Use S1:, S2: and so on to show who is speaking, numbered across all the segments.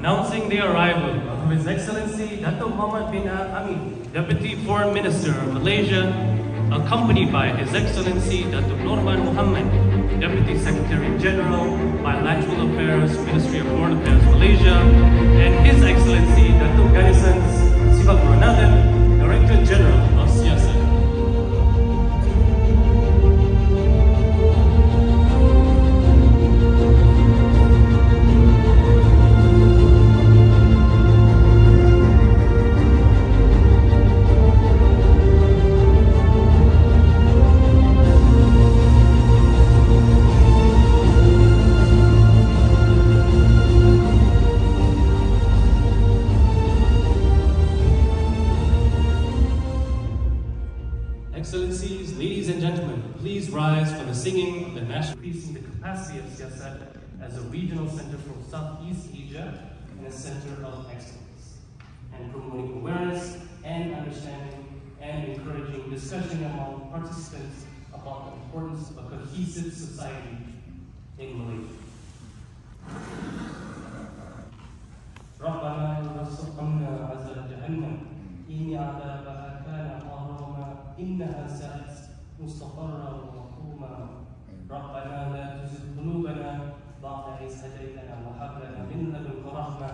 S1: announcing the arrival of His Excellency Dato' Muhammad bin Amin, Deputy Foreign Minister of Malaysia, accompanied by His Excellency Dato' Norman Muhammad, Deputy Secretary General, Bilateral Affairs, Ministry of Foreign Affairs, Malaysia, and His Excellency Dato' Ganisan Sivaguranathan, Director General of SEARCCT. Excellencies, ladies and gentlemen, please rise for the singing of the national, increasing the capacity of SEARCCT as a regional center for Southeast Asia and a center of excellence, and promoting awareness and understanding and encouraging discussion among participants about the importance of a cohesive society in Malaysia. ربنا ارزقنا عذاب جهنم إن عذابها كان غراما إنها ساءت مستقرا ومقوما ربنا لا تزغ قلوبنا بعد إذ هديتنا وهب لنا من لدنك رحمة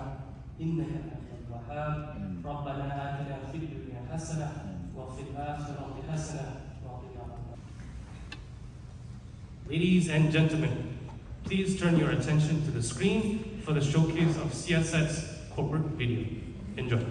S1: إنك أنت الوهاب ربنا آتنا في الدنيا حسنة وفي الآخرة حسنة وقنا عذاب النار. Ladies and gentlemen, please turn your attention to the screen for the showcase of SEARCCT's corporate video. Enjoy.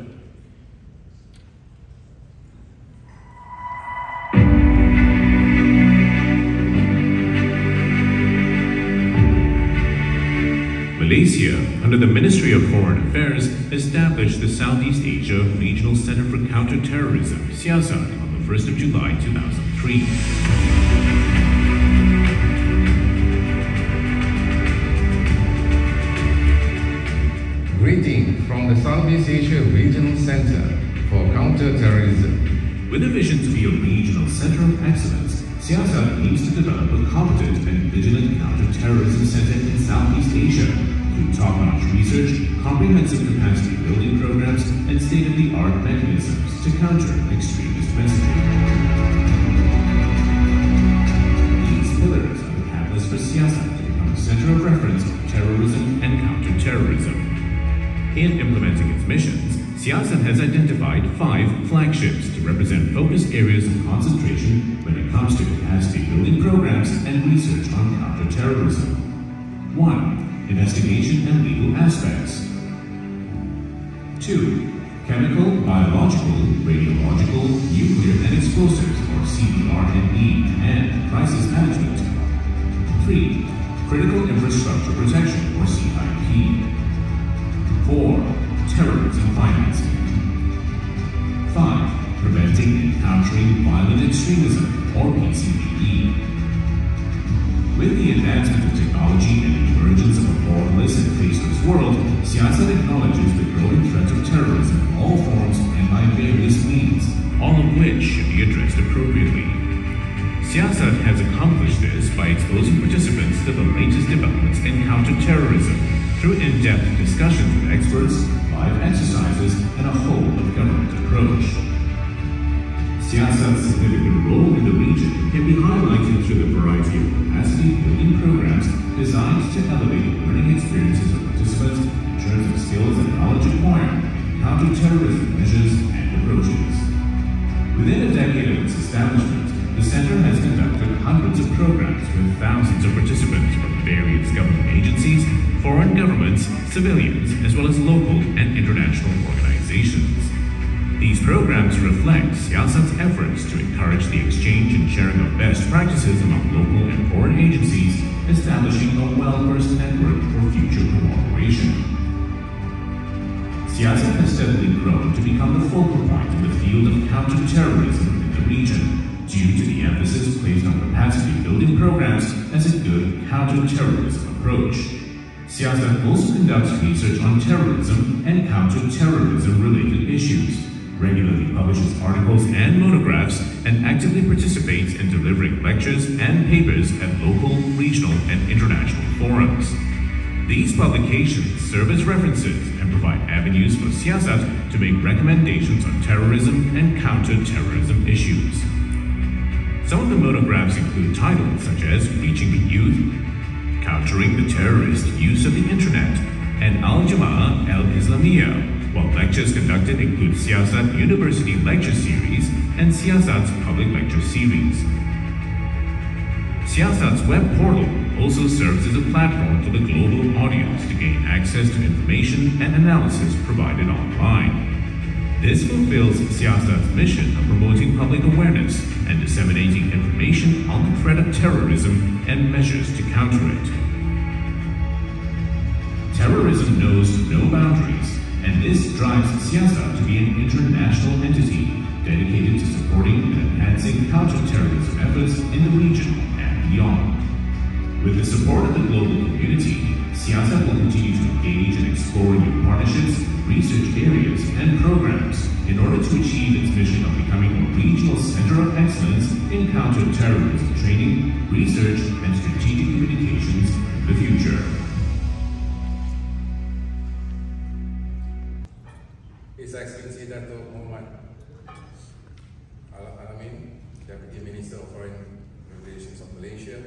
S2: Malaysia, under the Ministry of Foreign Affairs, established the Southeast Asia Regional Center for Counter-Terrorism, SEARCCT, on the 1st of July 2003.
S3: Greeting from the Southeast Asia Regional Center for Counter-Terrorism.
S2: With a vision to be a regional center of excellence, SEARCCT aims to develop a competent and vigilant counter-terrorism center in Southeast Asia through top-notch research, comprehensive capacity building programs, and state-of-the-art mechanisms to counter extremist messaging. These pillars are the catalyst for SEARCCT to become a center of reference on terrorism and counter-terrorism. In implementing its missions, SEARCCT has identified 5 flagships to represent focused areas of concentration when it comes to capacity building programs and research on counter-terrorism. 1. Investigation and legal aspects. 2. Chemical, biological, radiological, nuclear and explosives or CBRNE and crisis management. 3. Critical infrastructure protection or CIP. 4. Terrorism financing. 5. Preventing and countering violent extremism or PCVE. With the advancement of technology and the emergence of a borderless and faceless world, SEARCCT acknowledges the growing threat of terrorism in all forms and by various means, all of which should be addressed appropriately. SEARCCT has accomplished this by exposing participants to the latest developments in counter-terrorism through in-depth discussions with experts, live exercises, and a whole-of-government approach. SEARCCT's significant role in the region can be highlighted through the variety of capacity-building programs designed to elevate the learning experiences of participants in terms of skills and knowledge acquired, counter-terrorism measures and approaches. Within a decade of its establishment, the Center has conducted hundreds of programs with thousands of participants from various government agencies, foreign governments, civilians, as well as local and international organizations. These programs reflect SEARCCT's efforts to encourage the exchange and sharing of best practices among local and foreign agencies, establishing a well-versed network for future cooperation. SEARCCT has steadily grown to become the focal point in the field of counter-terrorism in the region, due to the emphasis placed on capacity building programs as a good counter-terrorism approach. SEARCCT also conducts research on terrorism and counter-terrorism related issues, regularly publishes articles and monographs, and actively participates in delivering lectures and papers at local, regional, and international forums. These publications serve as references and provide avenues for SEARCCT to make recommendations on terrorism and counter-terrorism issues. Some of the monographs include titles such as Reaching the Youth, Countering the Terrorist Use of the Internet, and Al-Jama'ah Al-Islamiyah, while lectures conducted include SEARCCT University Lecture Series and SEARCCT's Public Lecture Series. SEARCCT's web portal also serves as a platform for the global audience to gain access to information and analysis provided online. This fulfills SEARCCT's mission of promoting public awareness and disseminating information on the threat of terrorism and measures to counter it. Terrorism knows no boundaries, and this drives SEARCCT to be an international entity dedicated to supporting and enhancing counter-terrorism efforts in the region and beyond. With the support of the global community, SEARCCT will continue to engage and explore new partnerships, research areas, and programs in order to achieve its mission of becoming a regional center of excellence in counter-terrorism training, research, and strategic communications in the future.
S4: His Excellency Dato' Muhammad Al-Alamin, Deputy Minister of Foreign Relations of Malaysia,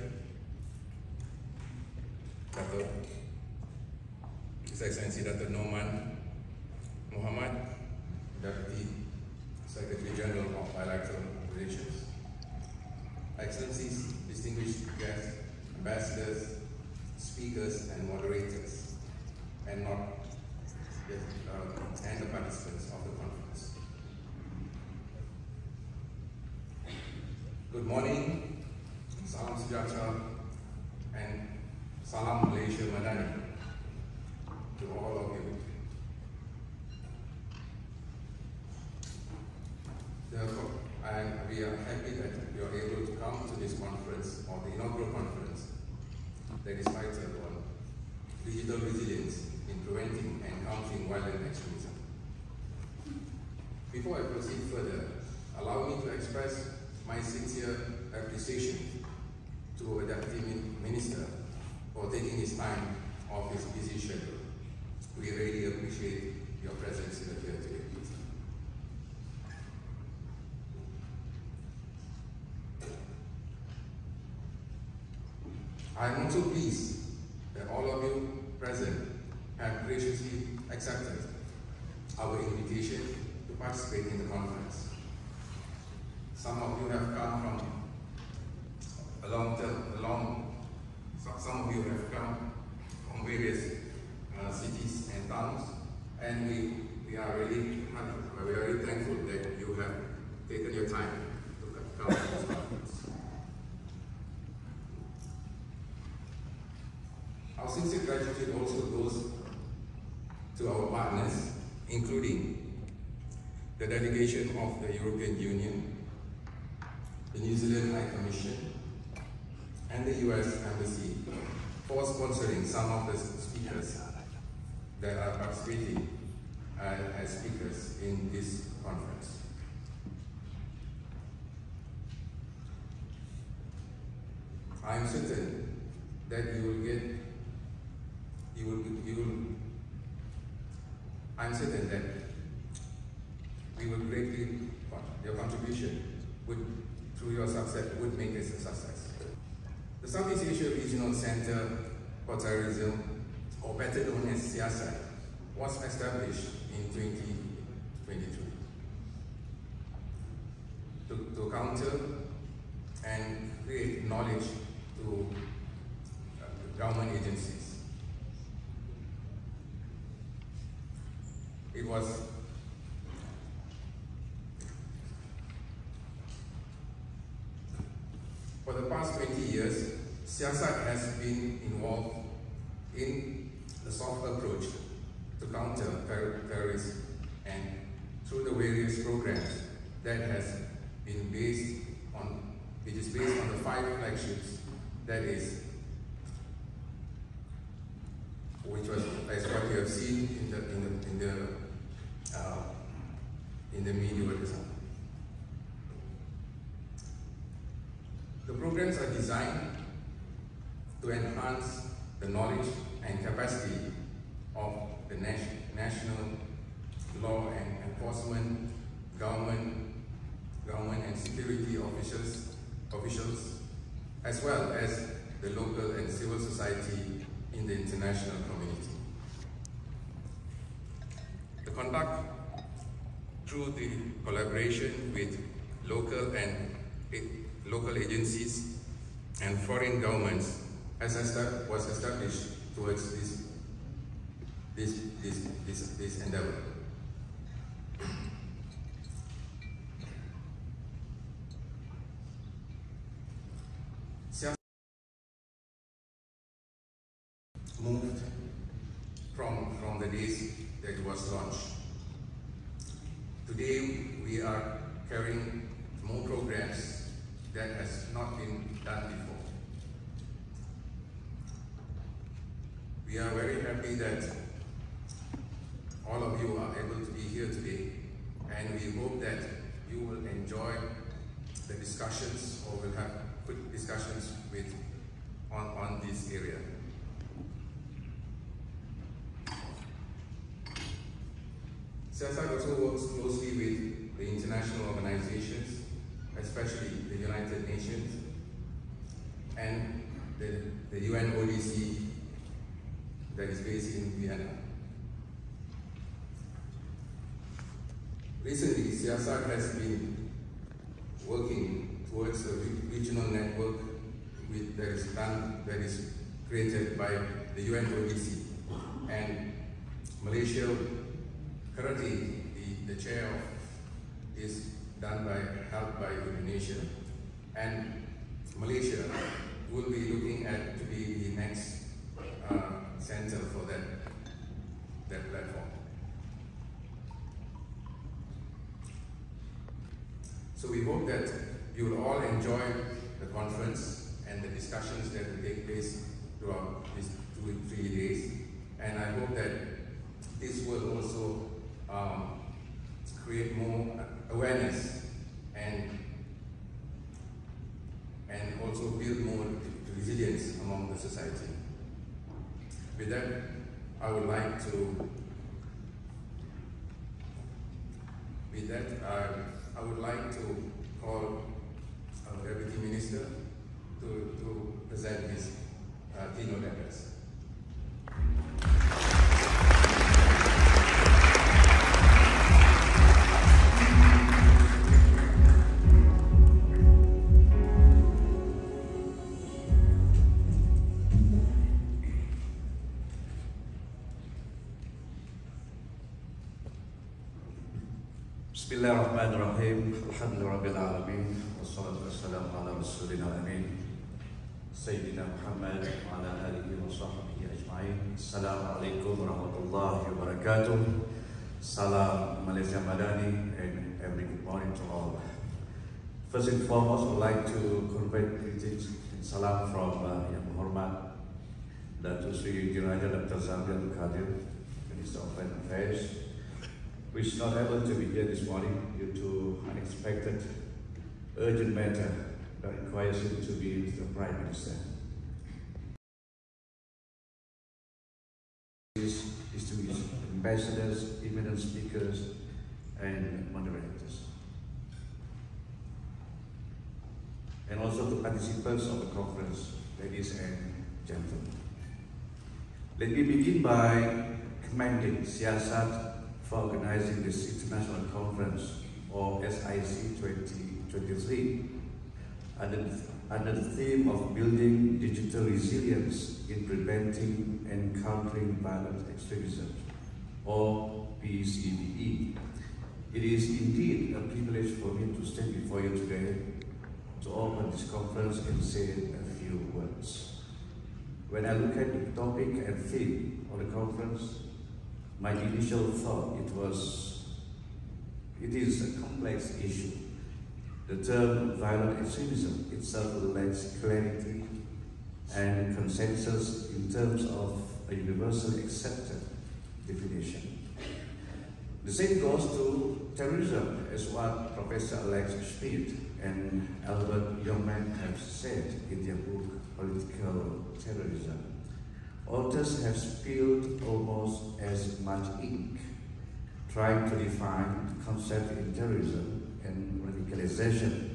S4: His Excellency Dato' Noman Muhammad, Deputy Secretary General of Bilateral Relations, Excellencies, distinguished guests, ambassadors, speakers, and moderators, and the participants of the conference. Good morning, salam sejahtera, and salam Malaysia Madani to all of you. Therefore, we are happy that you are able to come to this conference, or the inaugural conference, that is titled on Digital Resilience in Preventing and Countering Violent Extremism. Before I proceed further, allow me to express my sincere appreciation to our Deputy Minister for taking his time off his busy schedule. We really appreciate your presence here today. I am also pleased that all of you present have graciously accepted our invitation to participate in the conference. Some of you have come from some of you have come from various cities and towns, and we are really thankful that you have taken your time to come to this conference. Our sincere gratitude also goes to our partners, including the delegation of the European Union, the New Zealand High Commission, and the US Embassy for sponsoring some of the speakers that are participating as speakers in this conference. I am certain that I'm certain that your contribution through your success would make this a success. The Southeast Asia Regional Center for Terrorism, or better known as SEARCCT, was established in 2022 to counter and create knowledge to government agencies. It was for the past 20 years, SEARCCT has been involved in the soft approach to counter terrorism, and through the various programs that has been based on, which is based on the 5 flagships, that is, which was as what you have seen in the media design. The programs are designed to enhance the knowledge and capacity of the national law and enforcement, government and security officials, as well as the local and civil society in the international community. The conduct through the collaboration with local agencies and foreign governments was established towards this endeavor. Moved from the days that it was launched. Today we are carrying more programs that has not been done before. We are very happy that all of you are able to be here today, and we hope that you will enjoy the discussions, or will have good discussions on this area. SEARCCT also works closely with the international organizations, especially the United Nations and the UNODC that is based in Vienna. Recently, SEARCCT has been working towards a regional network that is created by the UNODC, and Malaysia. Currently, the chair is held by Indonesia, and Malaysia will be looking at to be the next center for that platform. So we hope that you will all enjoy the conference and the discussions that will take place throughout these 2 or 3 days, and I hope that this will also create more awareness and also build more resilience among the society. With that, I would like to call our Deputy Minister to present his keynote address.
S5: Bismillahirrahmanirrahim. Alhamdulillahirabbil alamin. Wassalatu wassalamu ala rasulina amin. Sayyidina Muhammad wa ala alihi wa sahbihi ajma'in. Assalamualaikum warahmatullahi wabarakatuh. Salam Malaysia Madani, and every good morning to all. First and foremost, I would like to convey greetings and salam from Yang Berhormat Datuk Sri Diraja Dr. Zamri Qadir, Minister of Foreign Affairs, who is not able to be here this morning due to unexpected urgent matter that requires him to be with the Prime Minister. Distinguished ambassadors, eminent speakers, and moderators, and also the participants of the conference, ladies and gentlemen. Let me begin by commending SEARCCT for organizing this international conference, or SIC 2023, under the theme of building digital resilience in preventing and countering violent extremism, or PCVE. It is indeed a privilege for me to stand before you today to open this conference and say a few words. When I look at the topic and theme of the conference, my initial thought it is a complex issue. The term violent extremism itself lacks clarity and consensus in terms of a universally accepted definition. The same goes to terrorism, as what Professor Alex Schmidt and Albert Youngman have said in their book, Political Terrorism. authors have spilled almost as much ink trying to define the concept in terrorism and radicalization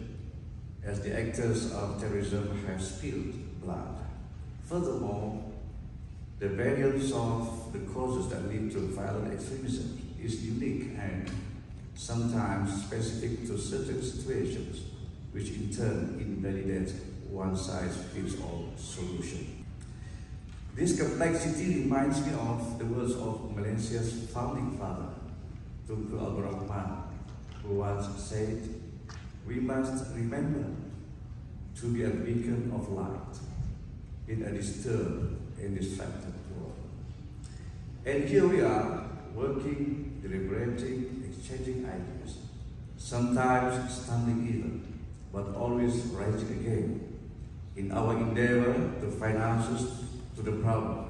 S5: as the actors of terrorism have spilled blood. Furthermore, the variance of the causes that lead to violent extremism is unique and sometimes specific to certain situations, which in turn invalidate one-size-fits-all solution. This complexity reminds me of the words of Malaysia's founding father, Tunku Abdul Rahman, who once said, "We must remember to be a beacon of light in a disturbed and distracted world." And here we are, working, deliberating, exchanging ideas, sometimes stumbling even, but always rising again in our endeavor to find answers to the problem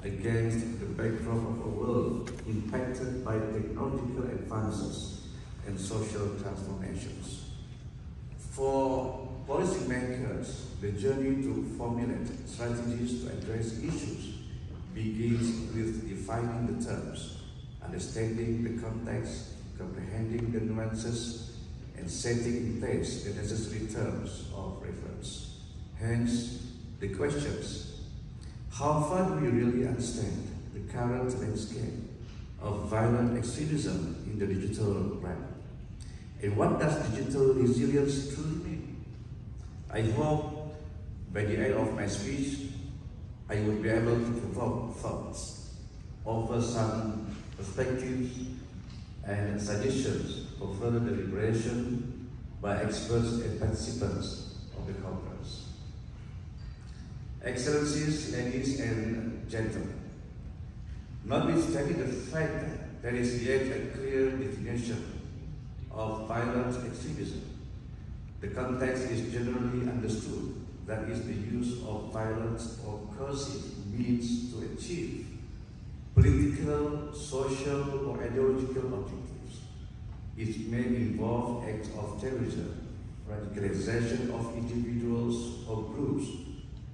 S5: against the backdrop of a world impacted by technological advances and social transformations. For policymakers, the journey to formulate strategies to address issues begins with defining the terms, understanding the context, comprehending the nuances, and setting in place the necessary terms of reference. Hence, the questions: how far do we really understand the current landscape of violent extremism in the digital realm? And what does digital resilience truly mean? I hope by the end of my speech, I will be able to provoke thoughts, offer some perspectives and suggestions for further deliberation by experts and participants of the conference. Excellencies, ladies and gentlemen, notwithstanding the fact that there is yet a clear definition of violent extremism, the context is generally understood, that is the use of violence or coercive means to achieve political, social, or ideological objectives. It may involve acts of terrorism, radicalization of individuals or groups,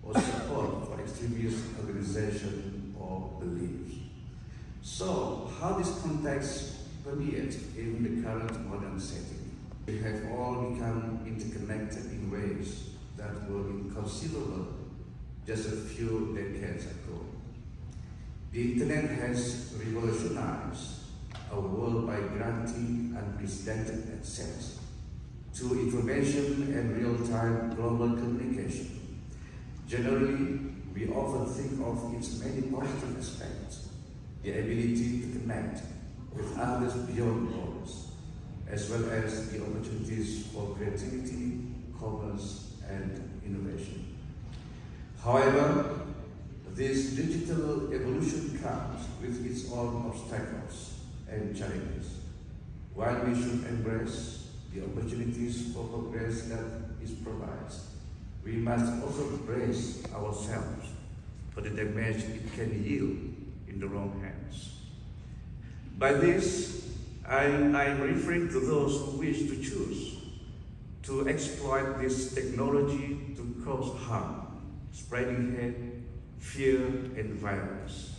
S5: or support for extremist organization or beliefs. So, how this context permeates in the current modern setting? We have all become interconnected in ways that were inconceivable just a few decades ago. The internet has revolutionized our world by granting unprecedented access to information and real-time global communication. Generally, we often think of its many positive aspects: the ability to connect with others beyond borders, as well as the opportunities for creativity, commerce, and innovation. However, this digital evolution comes with its own obstacles and challenges. While we should embrace the opportunities for progress that it provides, we must also brace ourselves for the damage it can yield in the wrong hands. By this, I'm referring to those who wish to choose to exploit this technology to cause harm, spreading hate, fear, and violence.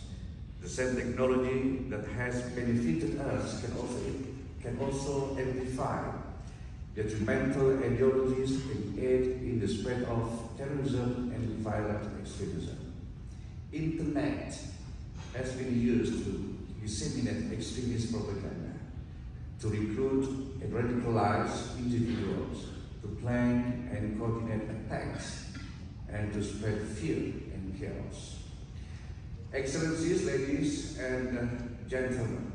S5: The same technology that has benefited us can also amplify detrimental ideologies and aid in the spread of terrorism and violent extremism. Internet has been used to disseminate extremist propaganda, to recruit and radicalize individuals, to plan and coordinate attacks, and to spread fear and chaos. Excellencies, ladies and gentlemen,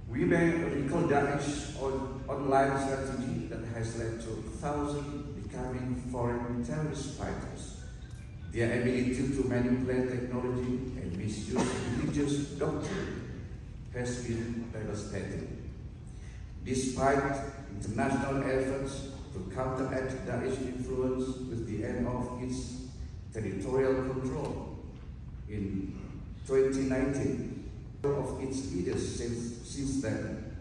S5: we may recall Daesh's online strategy that has led to thousands becoming foreign terrorist fighters. Their ability to manipulate technology and misuse religious doctrine has been devastating. Despite international efforts to counteract Daesh's influence with the end of its territorial control in 2019, of its leaders since then,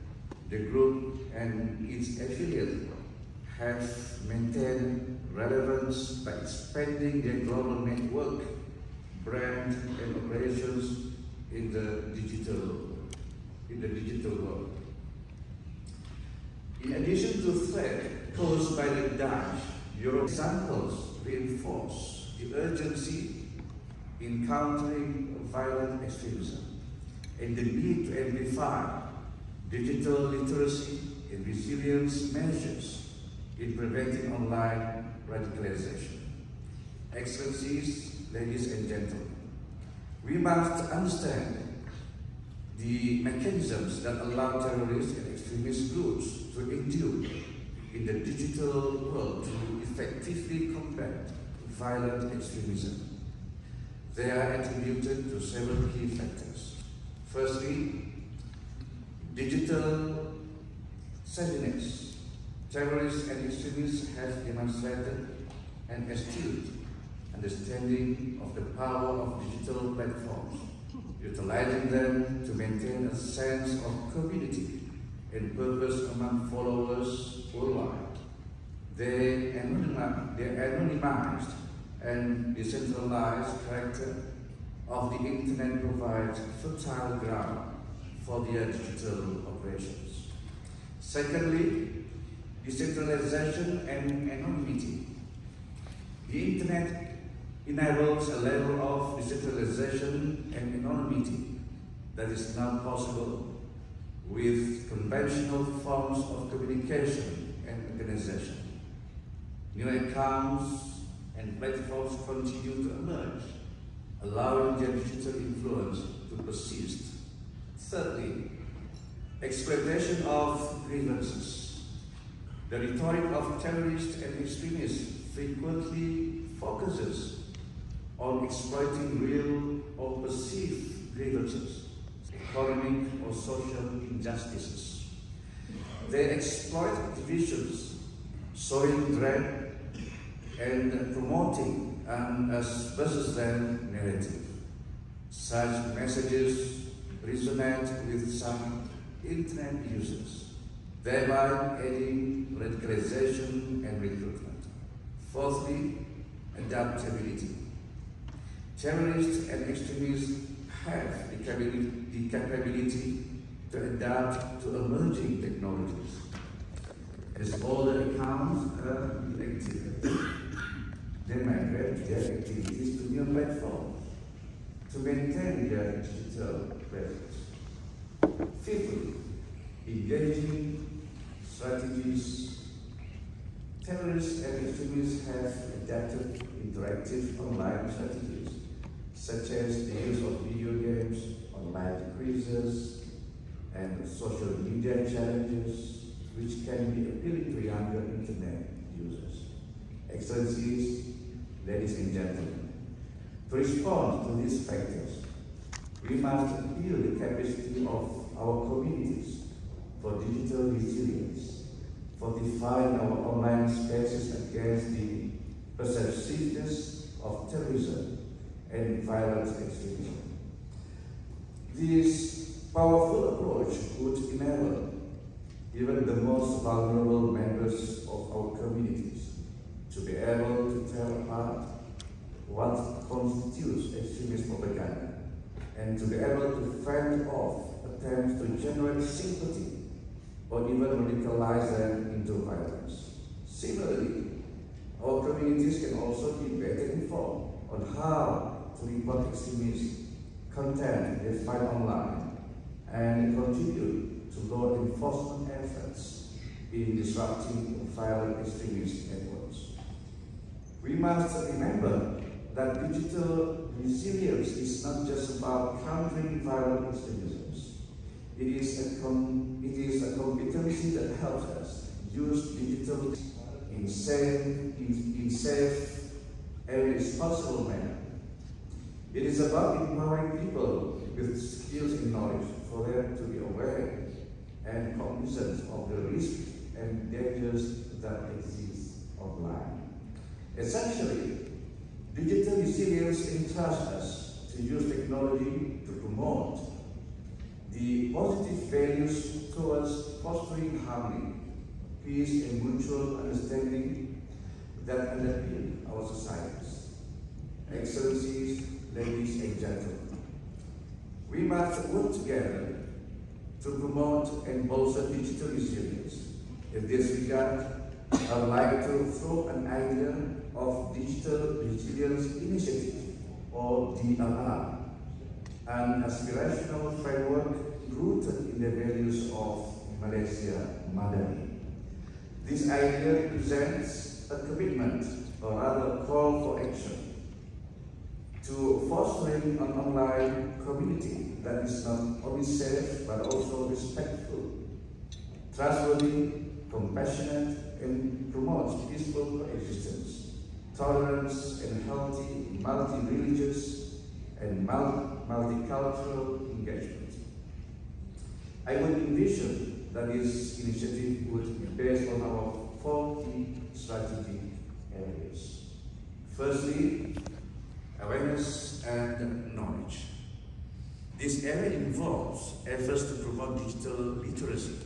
S5: the group and its affiliates have maintained relevance by expanding their global network brand, and operations in the digital world. In addition to threat posed by the Dutch, Europe examples reinforce the urgency in countering violent extremism and the need to amplify digital literacy and resilience measures in preventing online radicalization. Excellencies, ladies and gentlemen, we must understand the mechanisms that allow terrorist and extremist groups to endure in the digital world to effectively combat violent extremism. They are attributed to several key factors. Firstly, digital savviness. Terrorists and extremists have demonstrated an astute understanding of the power of digital platforms, utilizing them to maintain a sense of community and purpose among followers worldwide. Their anonymized and decentralized character of the internet provides fertile ground for their digital operations. Secondly, decentralization and anonymity. The internet enables a level of decentralization and anonymity that is not possible with conventional forms of communication and organization. New accounts and platforms continue to emerge, allowing their digital influence to persist. Thirdly, exploitation of grievances. The rhetoric of terrorists and extremists frequently focuses on exploiting real or perceived grievances, economic or social injustices. They exploit divisions, sowing dread and promoting an us versus them narrative. Such messages resonate with some internet users, thereby aiding radicalization and recruitment. Fourthly, adaptability. Terrorists and extremists have the capability to adapt to emerging technologies. As older accounts are deactivated, they migrate their activities to new platforms to maintain their digital presence. Fifthly, engaging strategies. Terrorists and extremists have adapted interactive online strategies, such as the use of video games, online quizzes, and social media challenges, which can be appealing to younger internet users. Excellencies, ladies and gentlemen, to respond to these factors, we must build the capacity of our communities for digital resilience, fortifying our online spaces against the pervasiveness of terrorism and violent extremism. This powerful approach would enable even the most vulnerable members of our communities to be able to tell apart what constitutes extremist propaganda and to be able to fend off attempts to generate sympathy or even radicalize them into violence. Similarly, our communities can also be better informed on how to report extremist content they find online and contribute to law enforcement efforts in disrupting violent extremist networks. We must remember that digital resilience is not just about countering violent extremism. It is a competency that helps us use digital in safe and responsible manner. It is about empowering people with skills and knowledge for them to be aware and cognizant of the risks and dangers that exist online. Essentially, digital resilience entrusts us to use technology to promote the positive values towards fostering harmony, peace, and mutual understanding that underpin our societies. Excellencies, ladies and gentlemen, we must work together to promote and bolster digital resilience. In this regard, I would like to throw an idea of Digital Resilience Initiative, or DRR, an aspirational framework rooted in the values of Malaysia Madani. This idea represents a commitment, or rather call for action, to fostering an online community that is not only safe but also respectful, trustworthy, compassionate, and promotes peaceful coexistence, tolerance, and healthy multi-religious and multicultural engagement. I would envision that this initiative would be based on our 4 key strategic areas. Firstly, awareness and knowledge. This area involves efforts to promote digital literacy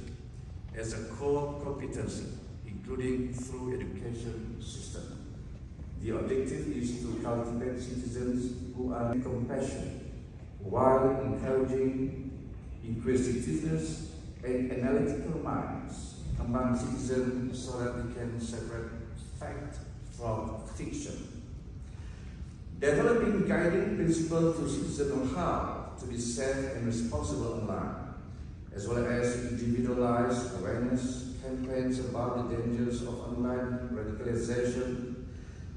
S5: as a core competency, including through education system. The objective is to cultivate citizens who are compassionate while encouraging inquisitiveness and analytical minds among citizens so that we can separate fact from fiction. Developing guiding principles to citizens on how to be safe and responsible online, as well as individualized awareness campaigns about the dangers of online radicalization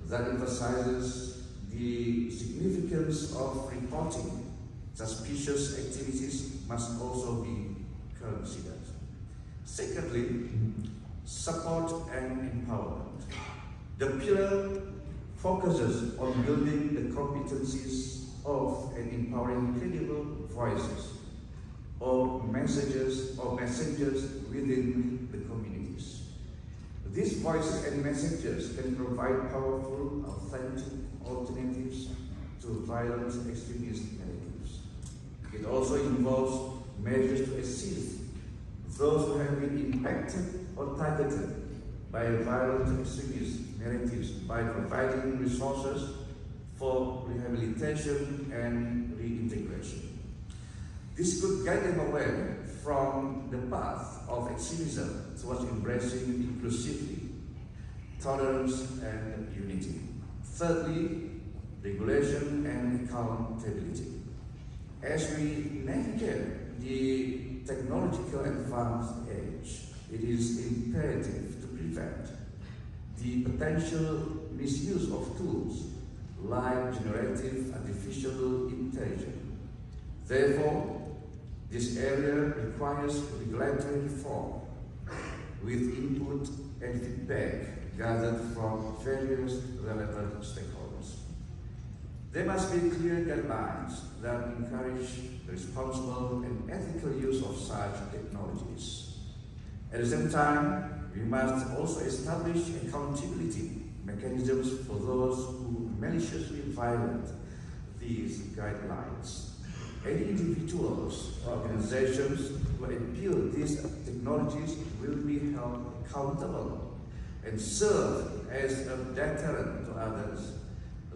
S5: that emphasizes the significance of reporting suspicious activities must also be considered. Secondly, support and empowerment. The pillar focuses on building the competencies of and empowering credible voices or messengers within the communities. These voices and messengers can provide powerful, authentic alternatives to violent extremist narratives. It also involves measures to assist those who have been impacted or targeted by violent extremist narratives by providing resources for rehabilitation and reintegration. This could guide them away from the path of extremism towards embracing inclusivity, tolerance, and unity. Thirdly, regulation and accountability. As we navigate the technological advanced age, it is imperative to prevent the potential misuse of tools like generative artificial intelligence. Therefore, this area requires regulatory reform with input and feedback gathered from various relevant stakeholders. There must be clear guidelines that encourage the responsible and ethical use of such technologies. At the same time, we must also establish accountability mechanisms for those who maliciously violate these guidelines. Any individuals or organizations who abuse these technologies will be held accountable and serve as a deterrent to others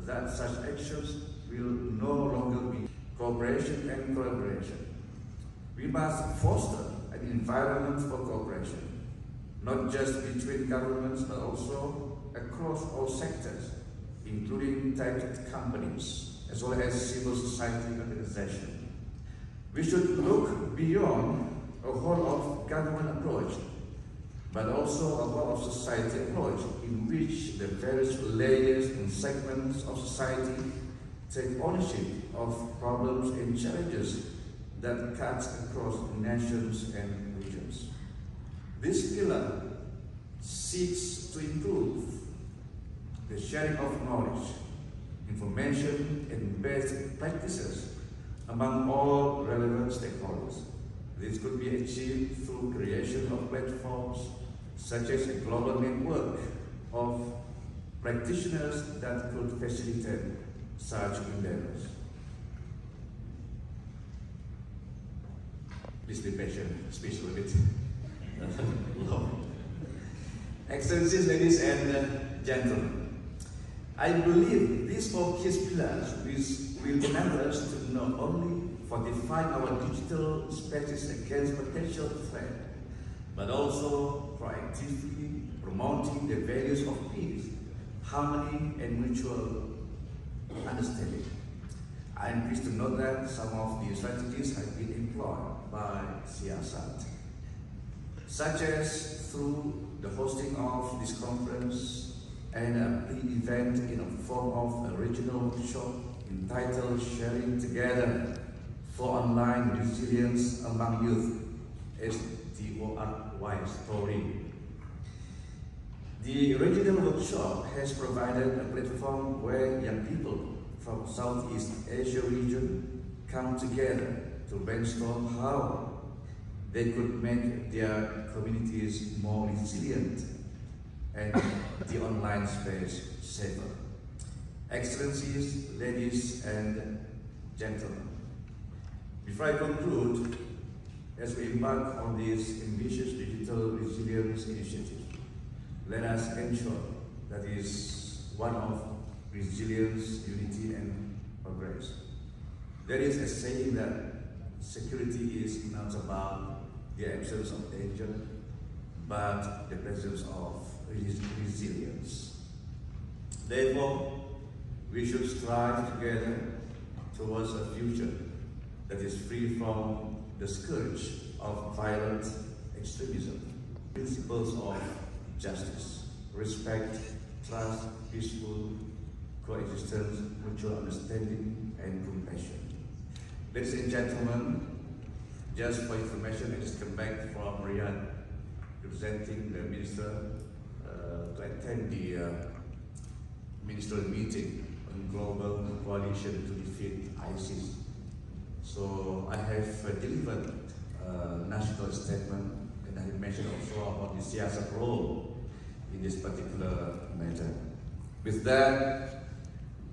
S5: that such actions will no longer be cooperation and collaboration. We must foster an environment for cooperation, not just between governments but also across all sectors, including tech companies, as well as civil society organizations. We should look beyond a whole of government approach, but also a whole of society approach in which the various layers and segments of society take ownership of problems and challenges that cut across nations and regions. This pillar seeks to improve the sharing of knowledge, information, and best practices among all relevant stakeholders. This could be achieved through creation of platforms such as a global network of practitioners that could facilitate such endeavors. Please be patient, speech a little bit. Excellencies, ladies and gentlemen, I believe these 4 key pillars will enable us to not only fortify our digital spaces against potential threat, but also proactively promoting the values of peace, harmony, and mutual understanding. I am pleased to note that some of the strategies have been employed by SEARCCT, such as through the hosting of this conference and a pre-event in the form of a regional workshop entitled Sharing Together for Online Resilience Among Youth, STORY story. The regional workshop has provided a platform where young people from Southeast Asia region come together to brainstorm how they could make their communities more resilient and the online space safer. Excellencies, ladies and gentlemen, before I conclude, as we embark on this ambitious digital resilience initiative, let us ensure that is one of resilience, unity, and progress. There is a saying that security is not about the absence of danger, but the presence of resilience. Therefore, we should strive together towards a future that is free from the scourge of violent extremism. Principles of justice, respect, trust, peaceful coexistence, mutual understanding, and compassion. Ladies and gentlemen, just for information, I just come back from Riyadh, representing the minister to attend the ministerial meeting on global coalition to defeat ISIS. So I have delivered a national statement, and I have mentioned also about the SEARCCT role in this particular matter. With that,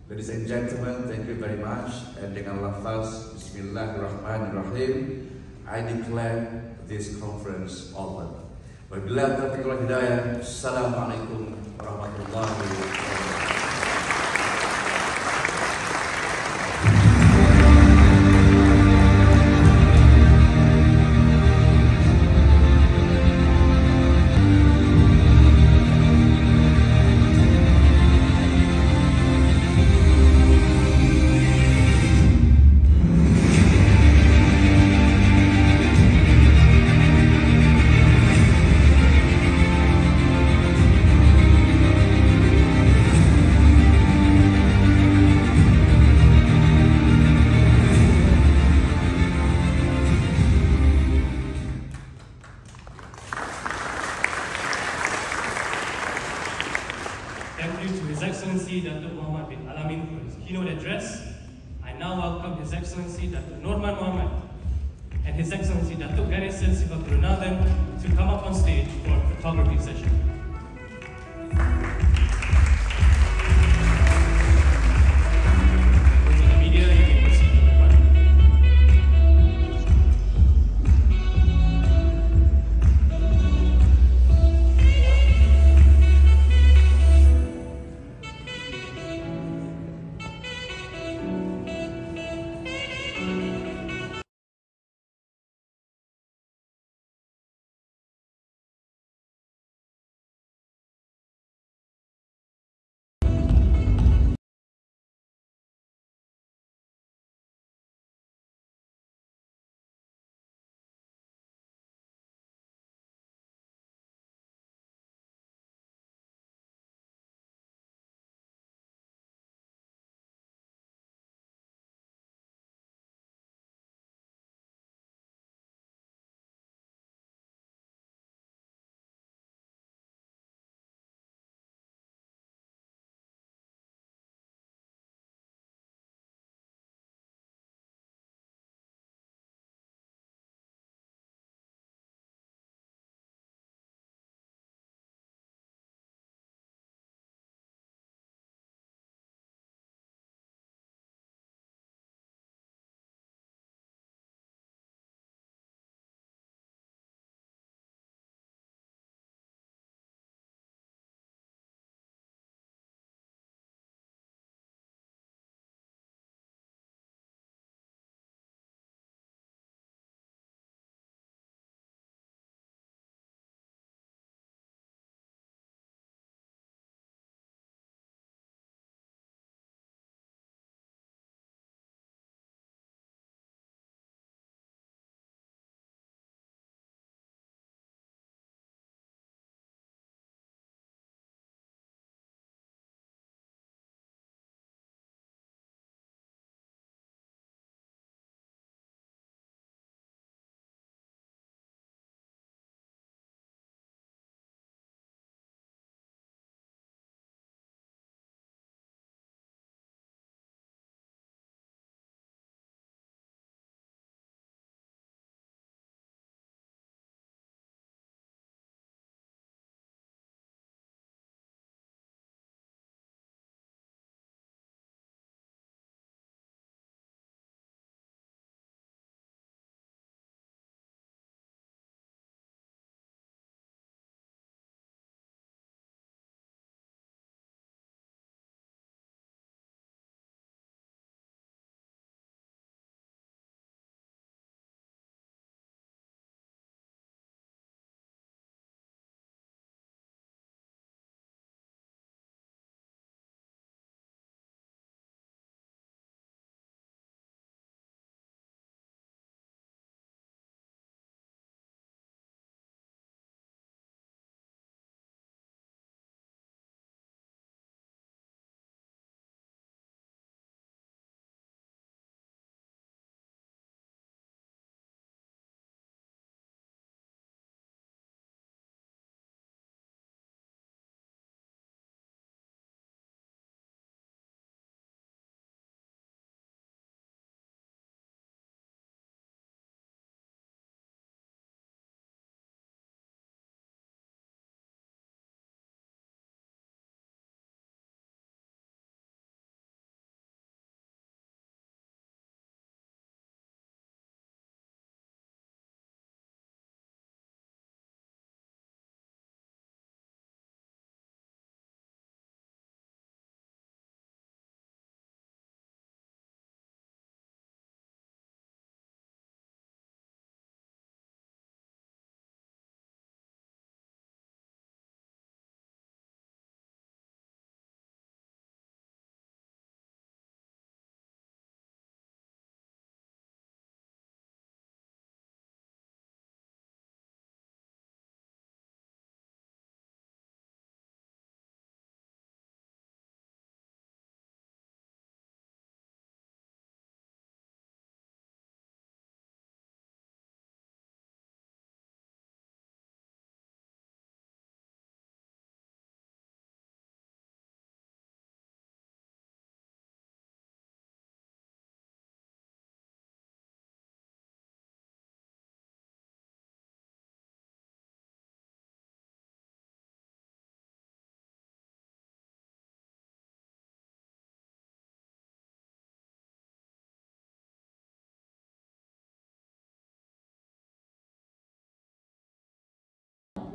S5: ladies and gentlemen, thank you very much. And dengan lafaz Bismillahirrahmanirrahim, I declare this conference open. Wabillahi taufiq wal hidayah. Assalamualaikum warahmatullahi wabarakatuh.
S1: His Excellency Datuk Muhammad bin Alamin for his keynote address. I now welcome His Excellency Datuk Norman Muhammad and His Excellency Datuk Ganesh Siva Gurunathan to come up on stage for a photography session.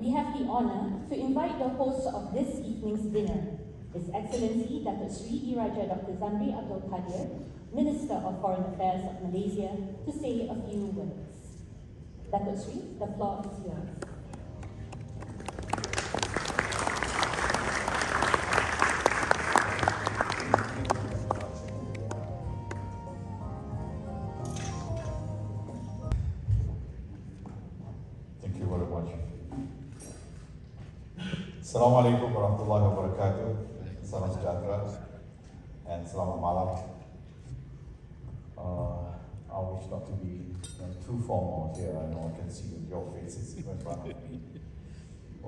S6: we have the honor to invite the host of this evening's dinner, His Excellency Datuk Sri Diraja Dr. Zamri Abdul Qadir, Minister of Foreign Affairs of Malaysia, to say a few words. Datuk Sri, the floor is yours.
S7: Thank you very much. Assalamualaikum warahmatullahi wabarakatuh. Salam sejahtera and selamat malam. I wish not to be too formal here. I know I can see your faces in front of me. I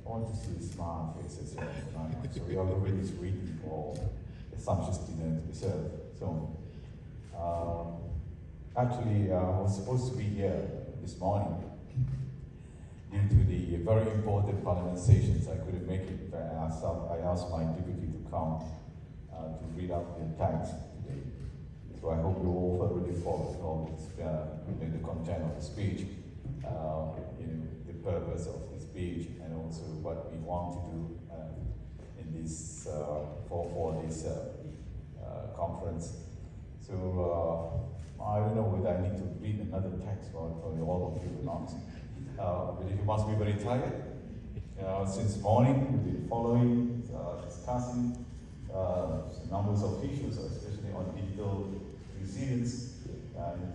S7: want to see smart faces here tonight. So we are really waiting for the sumptuous dinner to be served. So actually, I was supposed to be here this morning. Due to the very important parliament sessions, I couldn't make it. I asked my deputy to come to read out the text today. So I hope you all thoroughly followed all this, the content of the speech, the purpose of the speech, and also what we want to do in this for this conference. So I don't know whether I need to read another text for all of you or not. I believe you must be very tired. Since morning, we've been following, discussing numbers of issues, especially on digital resilience,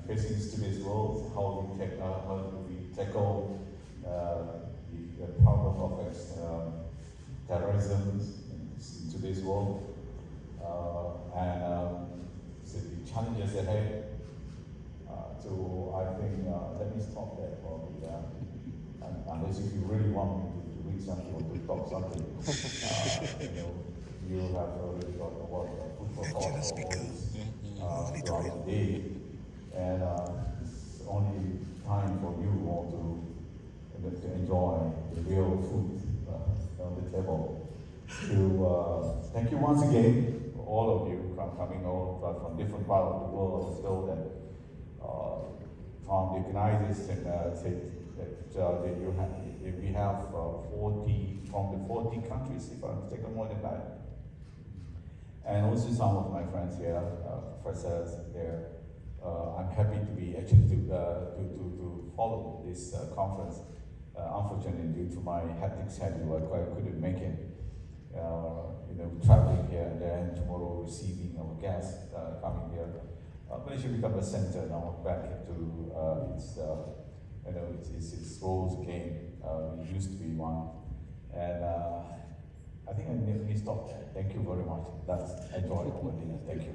S7: facing today's world, how do we tackle the problem of terrorism in today's world, and so the challenges ahead. So I think let me stop there for unless if you really want me to read something or to talk something, you have already got a lot of food for thought for all this throughout the day, and it's only time for you all to enjoy the real food on the table. So thank you once again for all of you coming over from different parts of the world as well, that from the organizers and said that we have 40 from the 40 countries, if I'm mistaken, more than that. And also some of my friends here, professors there. I'm happy to be actually to follow this conference. Unfortunately, due to my hectic schedule, I couldn't make it. Traveling here and there, and tomorrow receiving our guests coming here. Malaysia become a center now, back into its roles again. It used to be one, and I think I need to stop there. Thank you very much. That's enjoyable dinner. Thank you.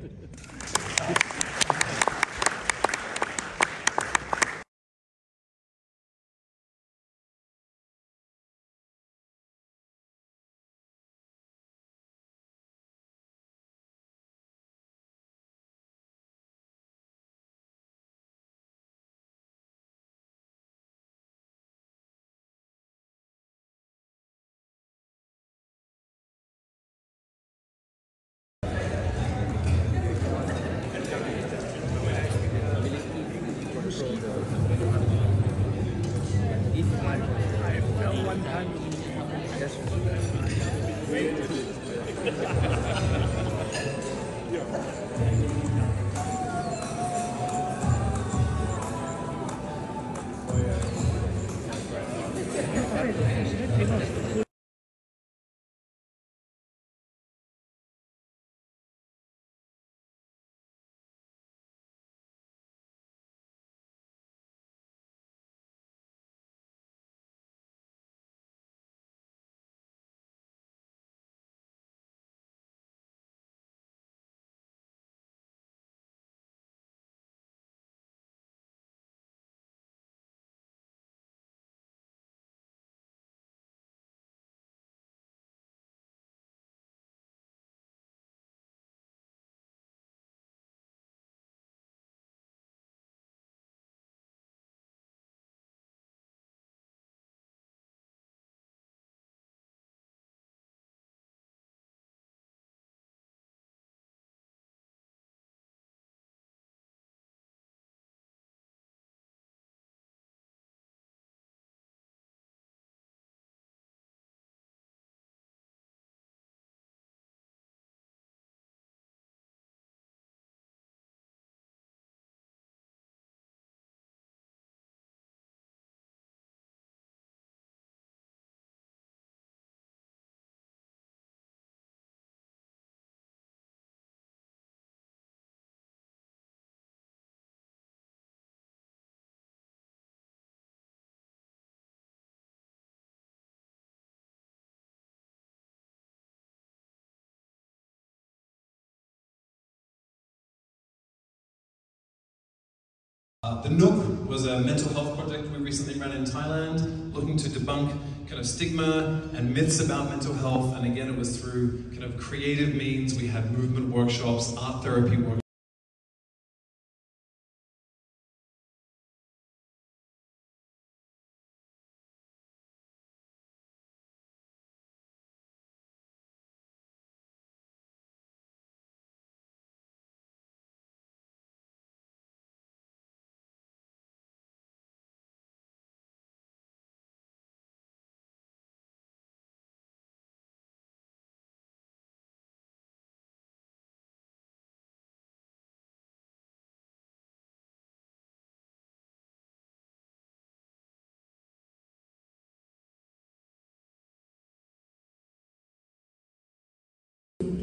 S8: The Nook was a mental health project we recently ran in Thailand, looking to debunk kind of stigma and myths about mental health. And again, it was through kind of creative means. We had movement workshops, art therapy workshops.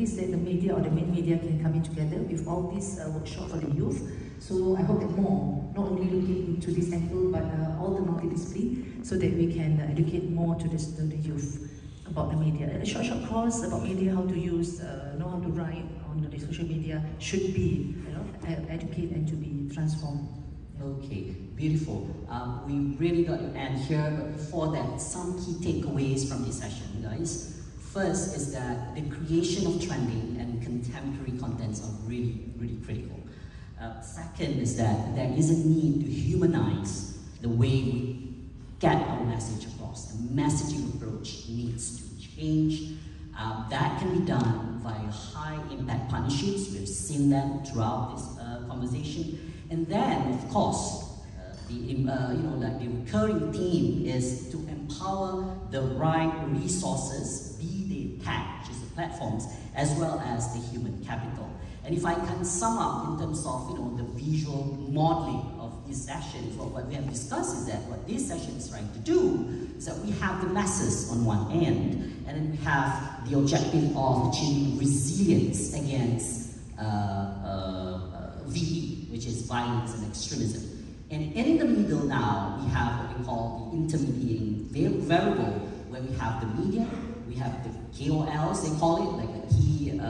S9: That the media or the main media can come in together with all these workshops for the youth. So I hope that more, not only looking into this angle, but all the multidiscipline, so that we can educate more to the youth about the media. A short course about media, how to use, know how to write on the social media should be, educate and to be transformed.
S10: Okay, beautiful. We really got to end here, but before that, some key takeaways from this session, guys. First is that the creation of trending and contemporary contents are really, really critical. Second is that there is a need to humanize the way we get our message across. The messaging approach needs to change. That can be done via high-impact partnerships. We've seen them throughout this conversation. And then, of course, the recurring theme is to empower the right resources, be they tech, which is the platforms, as well as the human capital. And if I can sum up in terms of the visual modeling of these sessions, what we have discussed is that what this session is trying to do is that we have the masses on one end, and then we have the objective of achieving resilience against VE, which is violence and extremism. And in the middle now, we have what we call the intermediating variable, where we have the media, we have the KOLs, they call it, like the key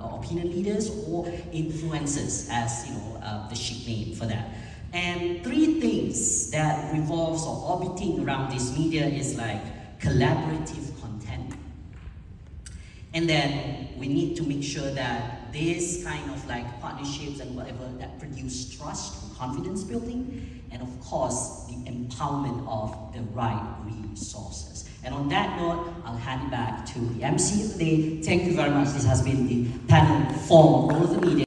S10: opinion leaders or influencers, as the chic name for that. And three things that revolves or orbiting around this media is like collaborative content. And then we need to make sure that this kind of like partnerships and whatever that produce trust and confidence building, and of course the empowerment of the right resources. And on that note, I'll hand it back to the MC of the day. Thank you very much. This has been the panel for all of the media.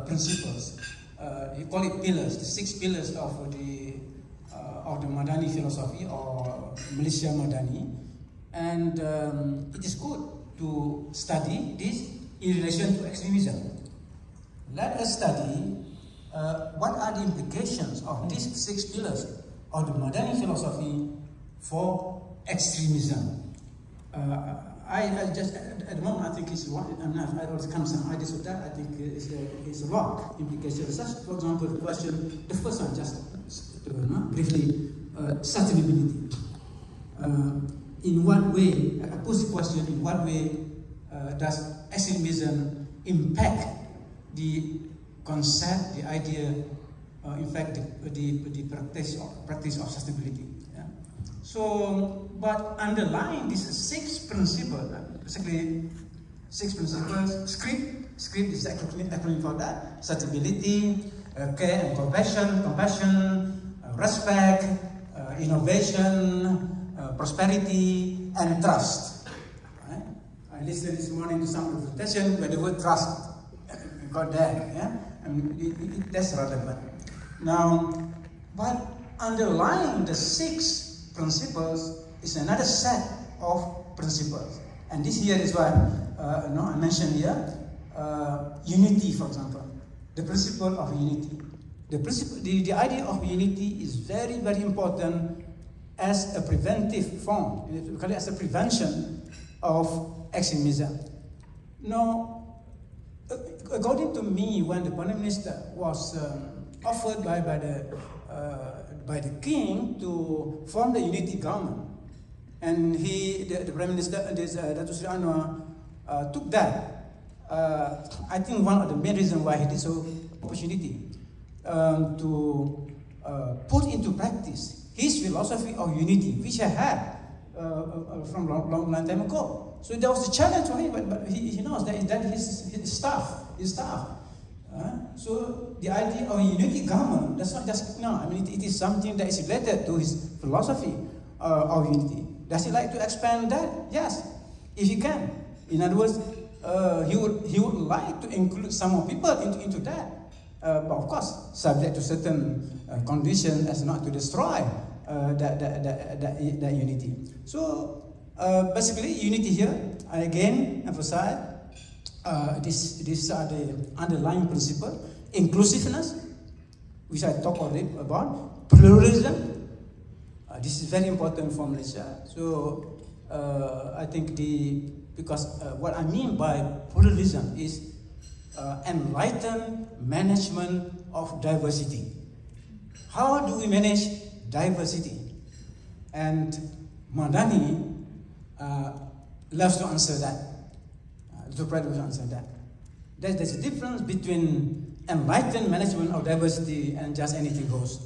S11: Principles. You call it pillars, the 6 pillars of the Madani philosophy or Malaysia Madani, and it is good to study this in relation to extremism. Let us study what are the implications of these 6 pillars of the Madani philosophy for extremism. I just, at the moment, I think it's one, I always come some ideas of that. I think it's a lot implications. Such, for example, the question, the first one, just briefly, sustainability. In what way, I pose the question, in what way does extremism impact the concept, the idea, in fact, the practice of sustainability? Yeah? So, but underlying these 6 principles, basically, 6 principles. SEARCCT is acronym for that. Stability, care and compassion, respect, innovation, prosperity, and trust. Right? I listened this morning to some presentation where the word trust got there. Yeah? And that's relevant. Now, but underlying the 6 principles is another set of principles. And this here is why I mentioned here unity, for example. The principle of unity. The idea of unity is very, very important as a preventive form, as a prevention of extremism. Now, according to me, when the Prime Minister was offered by the King to form the unity government, and the Prime Minister, Datuk Seri Anwar, took that. I think one of the main reasons why he did so, opportunity to put into practice his philosophy of unity, which I had from long time ago. So there was a challenge for him, but he knows that his staff. So the idea of a unity government, that's not just, no, I mean, it is something that is related to his philosophy of unity. Does he like to expand that? Yes, if he can. In other words, he would like to include some more people into that. But of course, subject to certain conditions as not to destroy that unity. So basically, unity here, I again emphasize, these are the underlying principle. Inclusiveness, which I talked already about. Pluralism, this is very important for Malaysia. So I think because what I mean by pluralism is enlightened management of diversity. How do we manage diversity? And Madani loves to answer that. The President will answer that. There's a difference between enlightened management of diversity and just anything goes.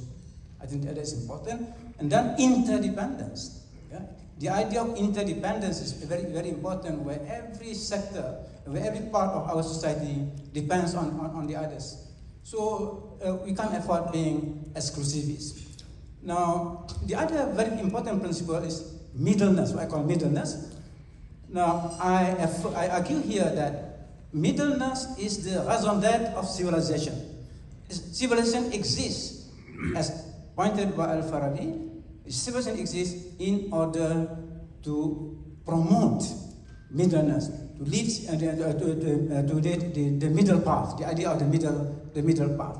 S11: I think that is important. And then interdependence. Yeah? The idea of interdependence is very, very important, where every sector, where every part of our society depends on the others. So we can't afford being exclusivist. Now, the other very important principle is middleness, what I call middleness. Now, I argue here that middleness is the raison d'être of civilization. Civilization exists, as pointed by Al-Farabi. Civilization exists in order to promote middleness, to lead the middle path, the idea of the middle path.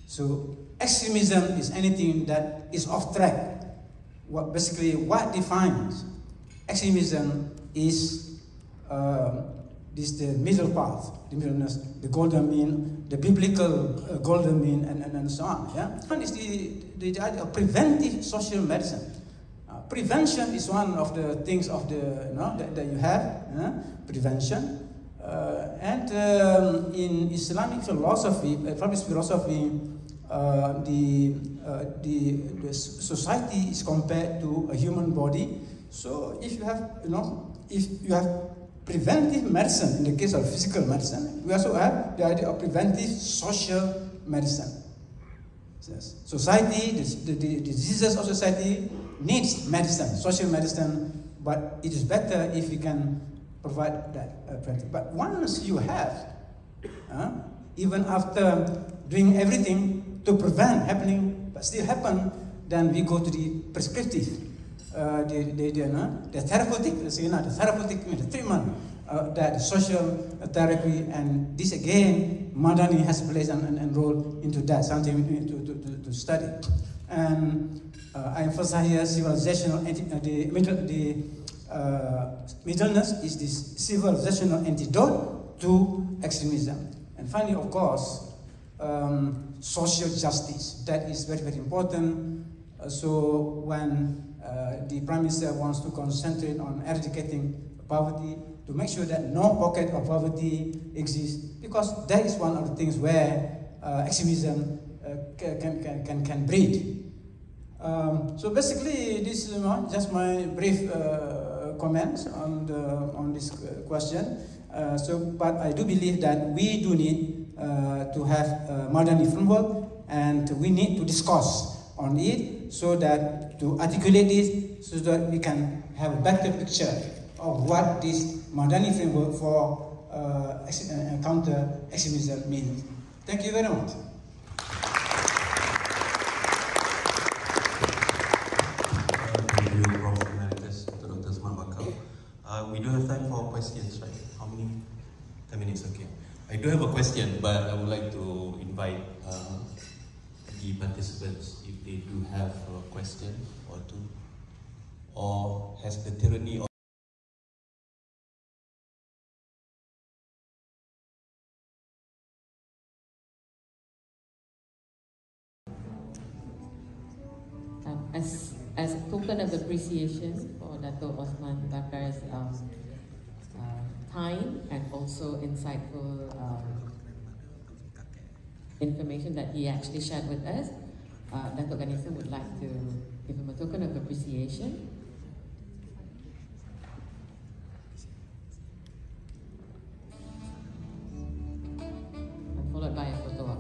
S11: So extremism is anything that is off track. What defines extremism is the middle path, the middleness, the golden mean, the biblical golden mean, and so on. Yeah, and it's the idea of preventive social medicine. Prevention is one of the things of that you have. Prevention, and in Islamic philosophy, the society is compared to a human body. So if you have preventive medicine, in the case of physical medicine, we also have the idea of preventive social medicine. Yes. Society, the diseases of society needs medicine, social medicine, but it is better if we can provide that preventive. But once you have, even after doing everything to prevent happening, but still happen, then we go to the prescriptive. The therapeutic, the therapeutic treatment, that social therapy, and this again, Madani has played an role into that, something we need to study. And I emphasize here civilizational, the middleness is this civilizational antidote to extremism. And finally, of course, social justice. That is very, very important. So when the Prime Minister wants to concentrate on eradicating poverty, to make sure that no pocket of poverty exists, because that is one of the things where extremism can breed. So basically, this is just my brief comments on this question. But I do believe that we do need to have a Madani framework, and we need to discuss on it so that to articulate this, so that we can have a better picture of what this Madani framework for counter-extremism means. Thank you very much.
S12: Thank you, Prof. Emeritus, Dr. Usman Bakal. We do have time for questions, right? How many? 10 minutes, okay. I do have a question, but I would like to invite the participants if they do have a question or two. Or has the tyranny of
S13: as a token of appreciation for Dato' Osman Bakar's time and also insightful information that he actually shared with us, Dato' Ganesan would like to give him a token of appreciation. And followed by a photo op.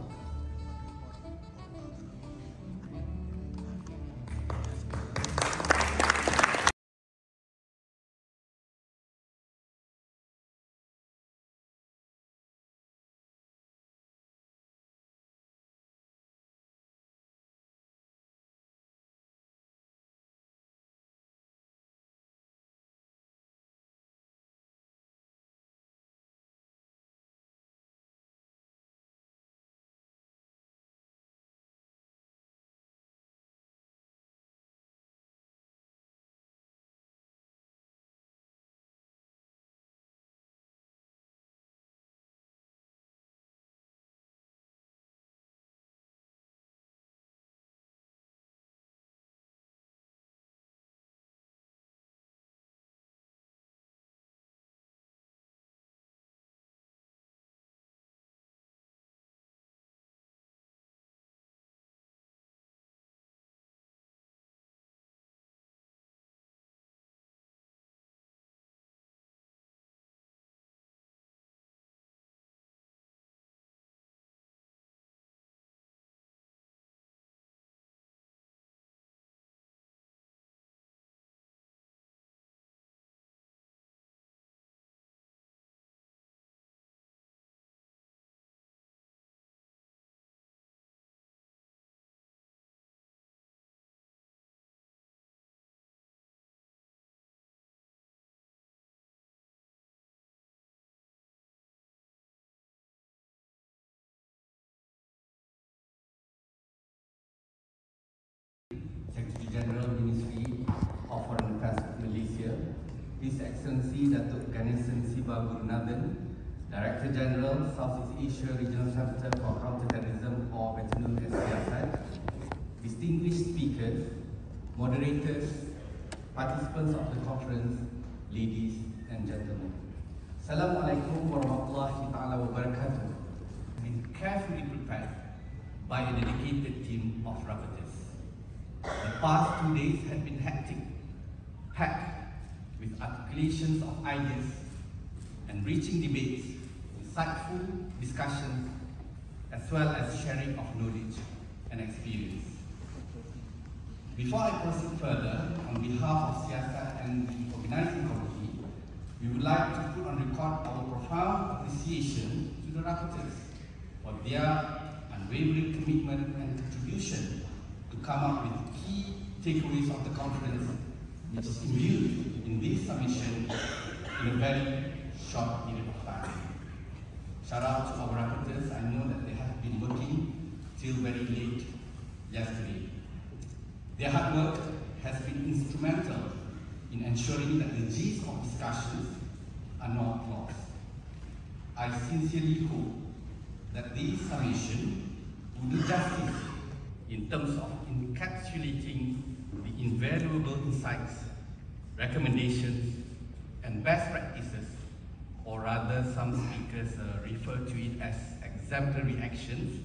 S14: Secretary General Ministry of Foreign Affairs of Malaysia, His Excellency Datuk Ganesan Siba Gurunathan, Director General, Southeast Asia Regional Center for Counter-Terrorism, or better known as SEARCCT, distinguished speakers, moderators, participants of the conference, ladies and gentlemen. Assalamualaikum warahmatullahi ta'ala wabarakatuh. Been carefully prepared by a dedicated team of rapporteurs. The past 2 days have been hectic, packed with articulations of ideas, enriching debates, insightful discussions, as well as sharing of knowledge and experience. Before I proceed further, on behalf of SEARCCT and the organizing committee, we would like to put on record our profound appreciation to the rapporteurs for their unwavering commitment and contribution to come up with key takeaways of the conference, which is imbued in this submission in a very short period of time. Shout out to our rapporteurs. I know that they have been working till very late yesterday. Their hard work has been instrumental in ensuring that the gist of discussions are not lost. I sincerely hope that this summation will do justice in terms of encapsulating the invaluable insights, recommendations, and best practices, or rather some speakers refer to it as exemplary actions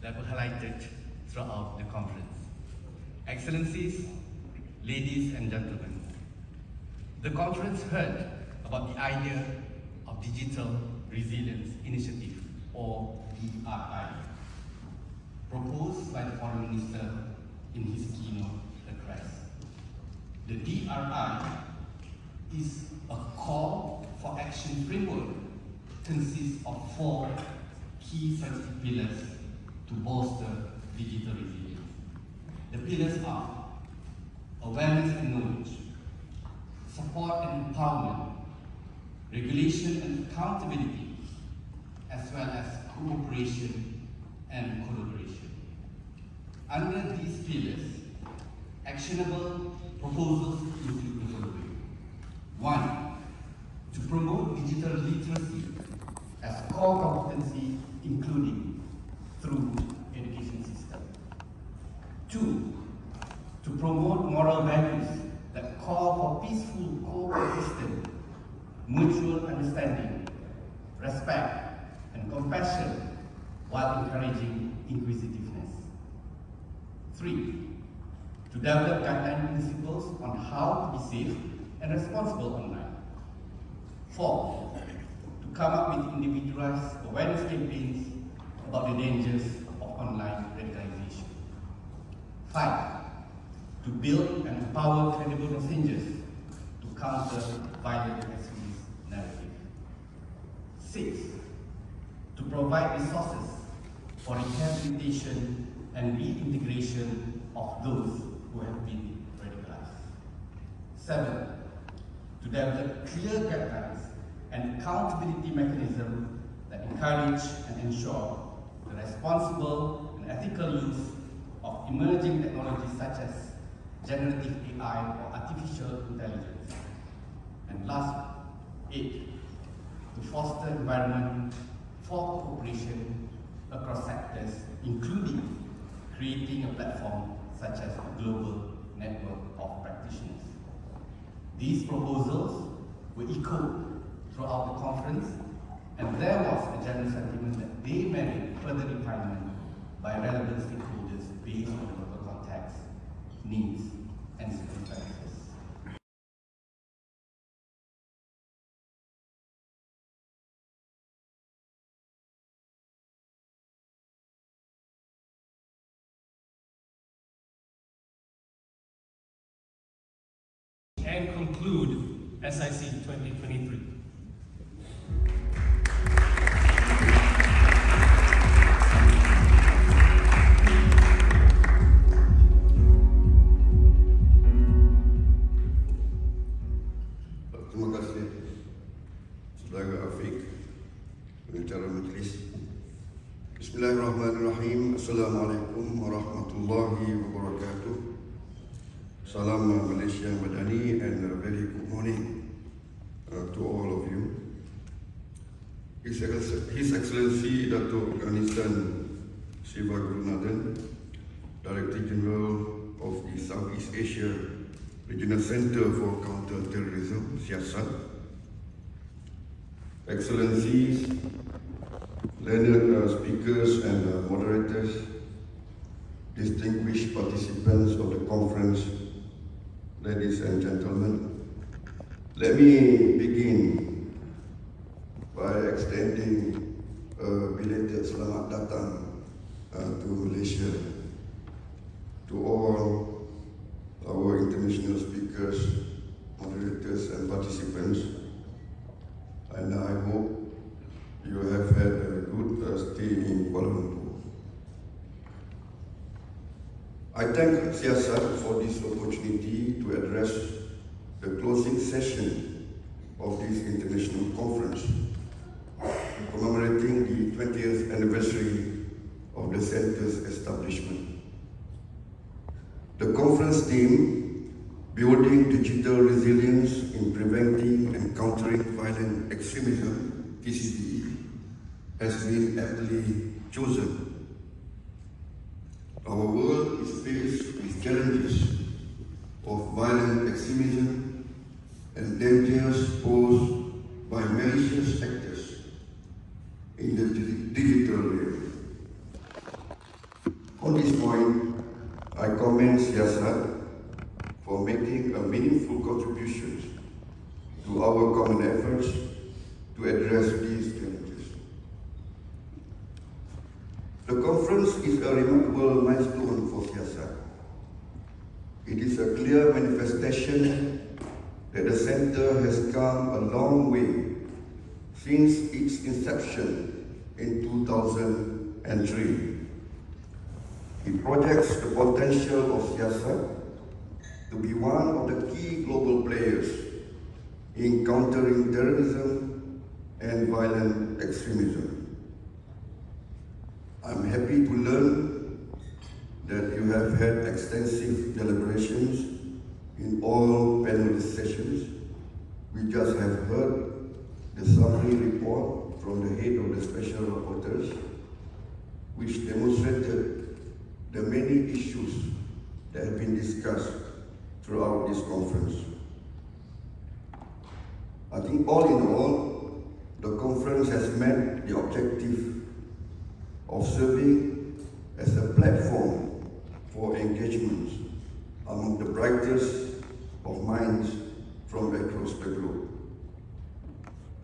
S14: that were highlighted throughout the conference. Excellencies, ladies and gentlemen, the conference heard about the idea of Digital Resilience Initiative, or DRI, proposed by the Foreign Minister in his keynote address. The DRI is a call for action framework, consists of 4 key strategic pillars to bolster digital resilience. The pillars are awareness and knowledge, support and empowerment, regulation and accountability, as well as cooperation and collaboration. Under these pillars, actionable proposals include the following. 1. To promote digital literacy as core competency, including through education system. 2. To promote moral values that call for peaceful coexistence, mutual understanding, respect, and compassion while encouraging inquisitiveness. 3. To develop guideline principles on how to be safe and responsible online. 4. To come up with individualized awareness campaigns about the dangers of online radicalization. 5. To build and empower credible messengers to counter violent extremist narrative. 6. To provide resources for rehabilitation and reintegration of those who have been radicalized. 7. To develop clear guidelines and accountability mechanisms that encourage and ensure the responsible and ethical use of emerging technologies such as generative AI or artificial intelligence. And last, 8. To foster environment for cooperation across sectors, including creating a platform such as a global network of practitioners. These proposals were echoed throughout the conference, and there was a general sentiment that they merit further refinement by relevant stakeholders based on local context, needs, and circumstances.
S1: And conclude SIC 2023.
S15: Terima kasih Saudara Afiq, pengacara majlis. Bismillahirrahmanirrahim. Assalamualaikum warahmatullahi wabarakatuh. Salam Malaysia Madani, and a very good morning to all of you. His Excellency Dato' Ghanistan Siva Gurunathan, Director General of the Southeast Asia Regional Center for Counter-Terrorism, SEARCCT. Excellencies, learned speakers and moderators, distinguished participants of the conference, ladies and gentlemen, let me begin by extending a belated selamat datang to Malaysia, to all our international speakers, moderators and participants, and I hope you have had a good stay in Kuala Lumpur. I thank SEARCCT for this opportunity to address the closing session of this international conference, commemorating the 20th anniversary of the Centre's establishment. The conference theme, Building Digital Resilience in Preventing and Countering Violent Extremism, TCVE, has been aptly chosen. Our world is faced with challenges of violent extremism and dangers posed by malicious actors in the digital realm. On this point, I commend SEARCCT for making a meaningful contribution to our common efforts to to address these challenges. The conference is a remarkable milestone for SEARCCT. It is a clear manifestation that the Centre has come a long way since its inception in 2003. It projects the potential of SEARCCT to be one of the key global players in countering terrorism and violent extremism. I'm happy to learn that you have had extensive deliberations in all panel sessions. We just have heard the summary report from the head of the special rapporteurs, which demonstrated the many issues that have been discussed throughout this conference. I think all in all, the conference has met the objective of serving as a platform for engagement among the brightest of minds from across the globe.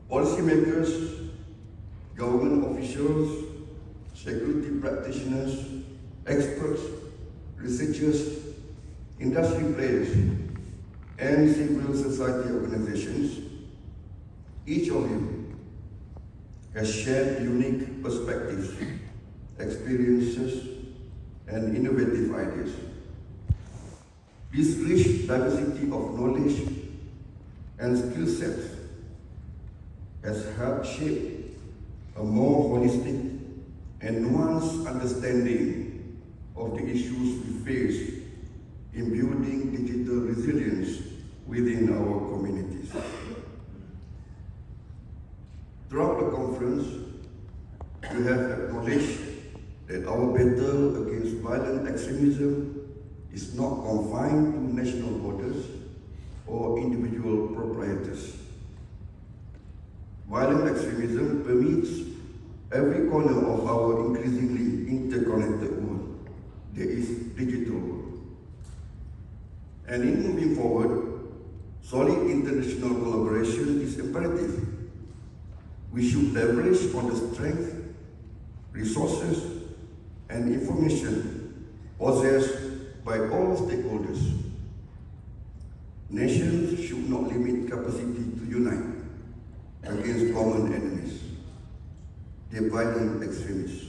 S15: Policymakers, government officials, security practitioners, experts, researchers, industry players, and civil society organizations, each of you has shared unique perspectives, experiences, and innovative ideas. This rich diversity of knowledge and skill sets has helped shape a more holistic and nuanced understanding of the issues we face in building digital resilience within our communities. Throughout the conference, we have acknowledged that our battle against violent extremism is not confined to national borders or individual proprietors. Violent extremism permeates every corner of our increasingly interconnected world, that is, digital world. And in moving forward, solid international collaboration is imperative. We should leverage on the strength, resources, and information possessed by all stakeholders. Nations should not limit capacity to unite against common enemies, the violent extremists.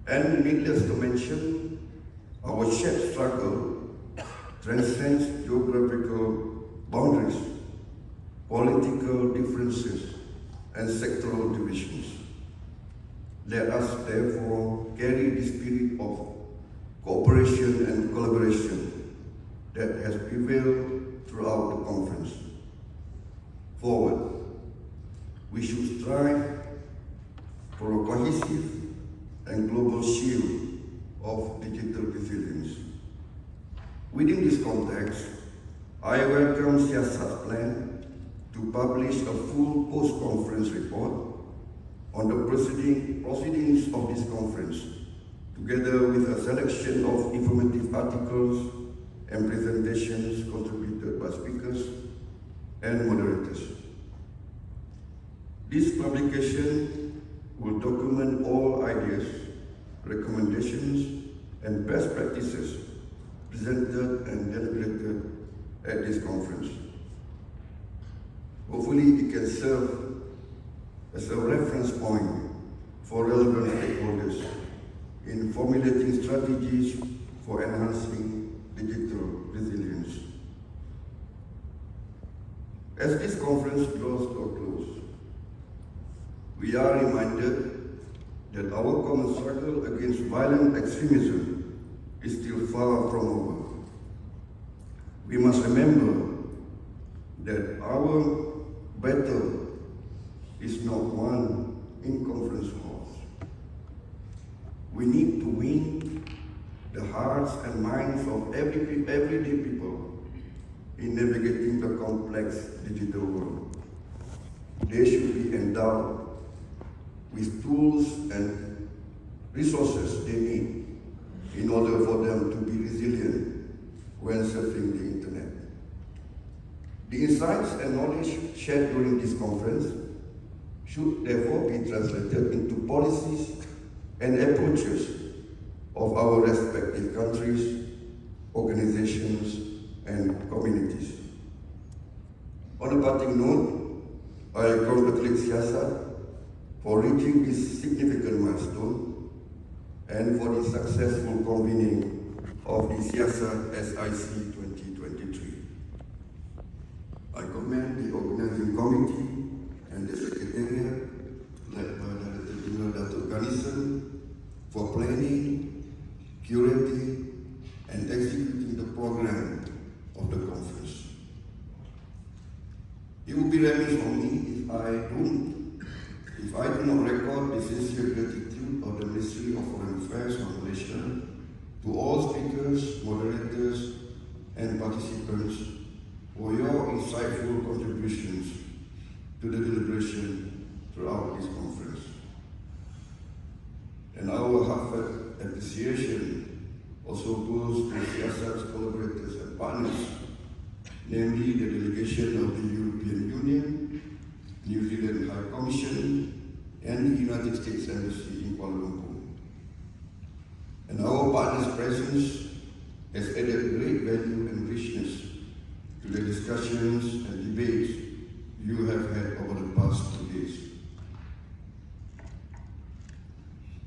S15: And needless to mention, our shared struggle transcends geographical boundaries, political differences, and sectoral divisions. Let us therefore carry the spirit of cooperation and collaboration that has prevailed throughout the conference forward. We should strive for a cohesive and global shield of digital resilience. Within this context, I welcome SEARCCT's plan to publish a full post-conference report on the proceedings of this conference, together with a selection of informative articles and presentations contributed by speakers and moderators. This publication will document all ideas, recommendations, and best practices presented and deliberated at this conference. Hopefully, it can serve as a reference point for relevant stakeholders in formulating strategies for enhancing digital resilience. As this conference draws to a close, we are reminded that our common struggle against violent extremism is still far from over. We must remember that our battle is not won in conference halls. We need to win the hearts and minds of everyday people in navigating the complex digital world. They should be endowed with tools and resources they need in order for them to be resilient when surfing the internet. The insights and knowledge shared during this conference should therefore be translated into policies and approaches of our respective countries, organizations, and communities. On a parting note, I congratulate SEARCCT for reaching this significant milestone and for the successful convening of the SEARCCT SIC 2023. I commend the organizing committee and the Secretariat, led by Director General Dato' Garrison, for planning, curating, and executing the program of the conference. It would be remiss of me if I do not record the sincere gratitude of the Ministry of Foreign Affairs of Malaysia to all speakers, moderators, and participants for your insightful contributions to the deliberation throughout this conference. And our heartfelt appreciation also goes to SEARCCT's collaborators and partners, namely the delegation of the European Union, New Zealand High Commission, and the United States Embassy in Kuala Lumpur. And our partners' presence has added great value and richness to the discussions and debates you have had over the past 2 days.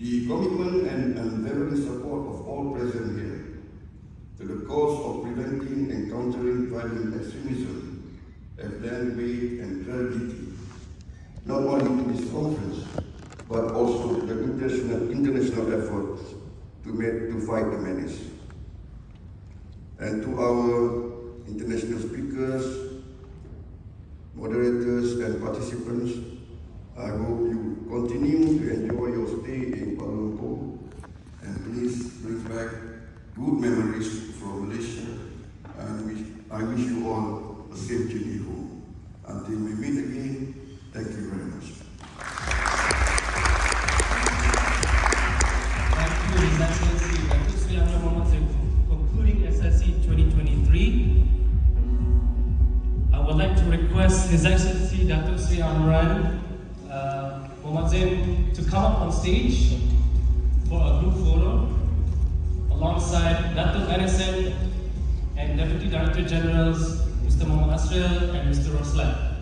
S15: The commitment and unwavering support of all present here to the cause of preventing and countering violent extremism have lent weight and credibility not only to this conference, but also to the international efforts to fight the menace. And to our international speakers, moderators, and participants, I hope you continue to enjoy your stay in Kuala Lumpur, and please bring back good memories from Malaysia, and I wish you all a safe journey home. Until we meet again, thank you very much.
S1: Thank you, His Excellency Dr. Sri Amran Mohamad, for concluding SIC 2023. I would like to request His Excellency Dr. Sri Amran Mohamad to come up on stage for a group photo alongside Dato' Garrison and Deputy Director Generals Mr. Muhammad Asril and Mr. Roslan.